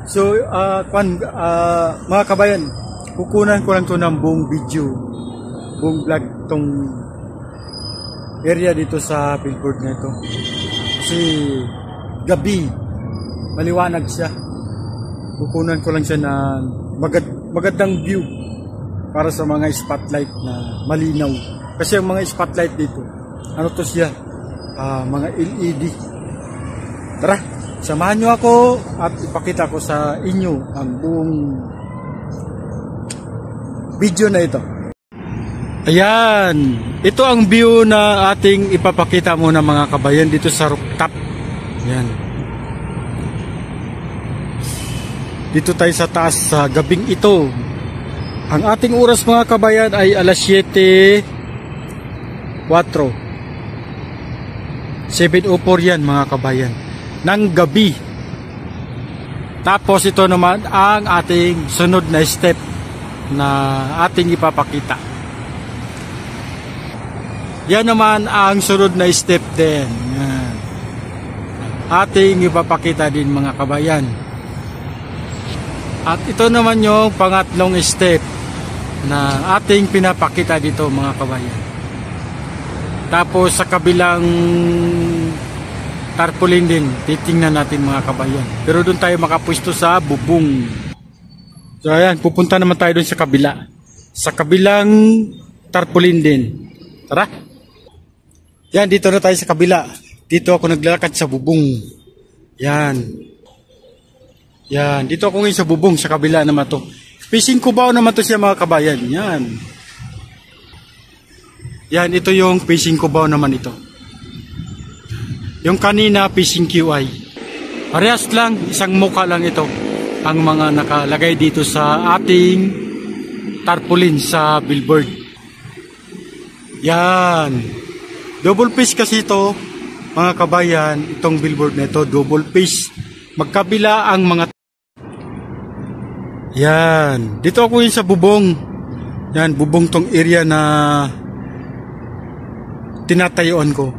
So, mga kabayan, kukunan ko lang to ng buong video, buong vlog tong area dito sa billboard na ito. Kasi gabi, maliwanag siya. Kukunan ko lang siya ng magandang view para sa mga spotlight na malinaw. Kasi ang mga spotlight dito, ano to siya? Mga LED. Tara, samahan nyo ako at ipakita ko sa inyo ang buong video na ito. Ayan, ito ang view na ating ipapakita muna mga kabayan dito sa rooftop. Ayan. Dito tayo sa taas sa gabing ito. Ang ating oras mga kabayan ay alas 7:04. 7:04 yan mga kabayan ng gabi. Tapos ito naman ang ating sunod na step na ating ipapakita. Yan naman ang sunod na step din. Yan. Ating ipapakita din mga kabayan. At ito naman yung pangatlong step na ating pinapakita dito mga kabayan. Tapos sa kabilang tarpaulin din, titingnan natin mga kabayan. Pero doon tayo makapwesto sa bubong. So ayan, pupunta naman tayo doon sa kabila. Sa kabilang tarpaulin din. Tara! Yan, dito na tayo sa kabila. Dito ako naglalakad sa bubong. Yan. Yan, dito ako ngayon sa bubong sa kabila naman to. Fishing kubaw naman to siya mga kabayan. Yan. Yan, ito yung fishing kubaw naman ito. Yung kanina fishing QI. Parehas lang, isang muka lang ito. Ang mga nakalagay dito sa ating tarpaulin sa billboard. Yan. Double fish kasi ito, mga kabayan, itong billboard na ito, double fish. Magkabila ang mga... Yan. Dito ako yun sa bubong. Yan, bubong tong area na tinatayuan ko.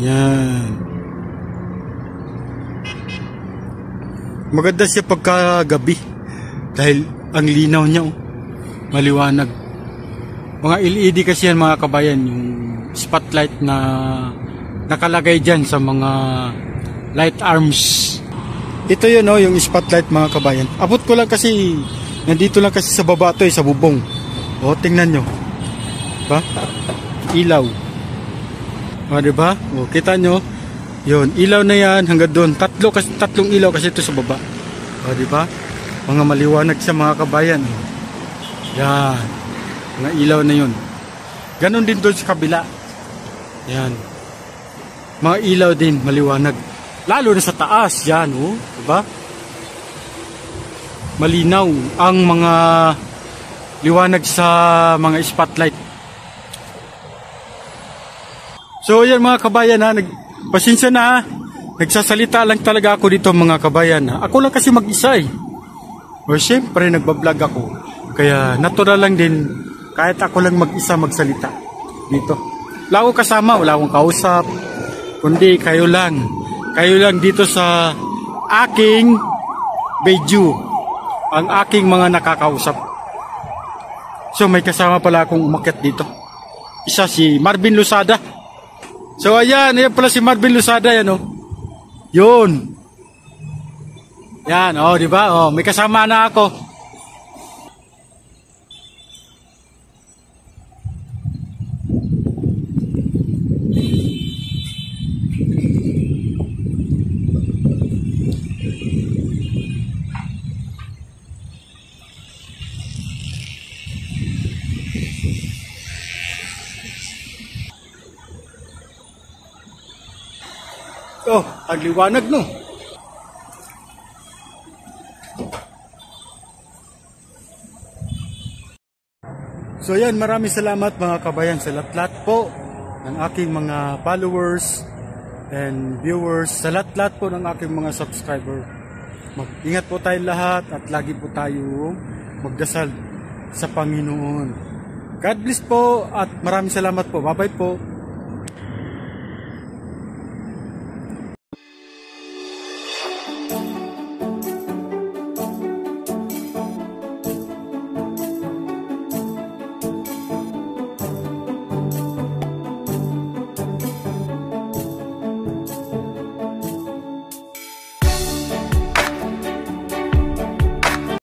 Yan. Maganda siya pagkagabi. Dahil ang linaw niya, oh, maliwanag. Mga LED kasi yan mga kabayan, yung spotlight na nakalagay dyan sa mga light arms. Ito yun oh, yung spotlight mga kabayan. Abot ko lang kasi, nandito lang kasi sa baba to sa bubong. O, tingnan nyo. Diba? Ilaw. O, diba? O, kita nyo. Yun, ilaw na yan hanggang doon. Tatlong ilaw kasi ito sa baba. O, diba? Mga maliwanag sa mga kabayan. Yan. Mga ilaw na yun. Ganon din doon sa kabila. Yan. Mga ilaw din, maliwanag. Lalo na sa taas. Yan, oh. Diba? Malinaw ang mga liwanag sa mga spotlight. So, yan mga kabayan ha. Pasensya na ha. Nagsasalita lang talaga ako dito mga kabayan ha. Ako lang kasi mag-isa eh. O syempre, nagbablog ako. Kaya natural lang din kahit ako lang mag-isa magsalita dito. Wala akong kasama, wala akong kausap. Kundi kayo lang. Kayo lang dito sa aking video. Ang aking mga nakakausap. So may kasama pala akong umakyat dito. Isa si Marvin Lusada. So ayan pala si Marvin Lusada yan oh. Yun. Yan oh, di ba? Oh, may kasama na ako. Oh, ang liwanag no. So yan, maraming salamat mga kabayan sa lahat po ng aking mga followers and viewers, sa lahat po ng aking mga subscriber. Mag-ingat po tayo lahat at lagi po tayo magdasal sa Panginoon. God bless po at maraming salamat po. Bye-bye po.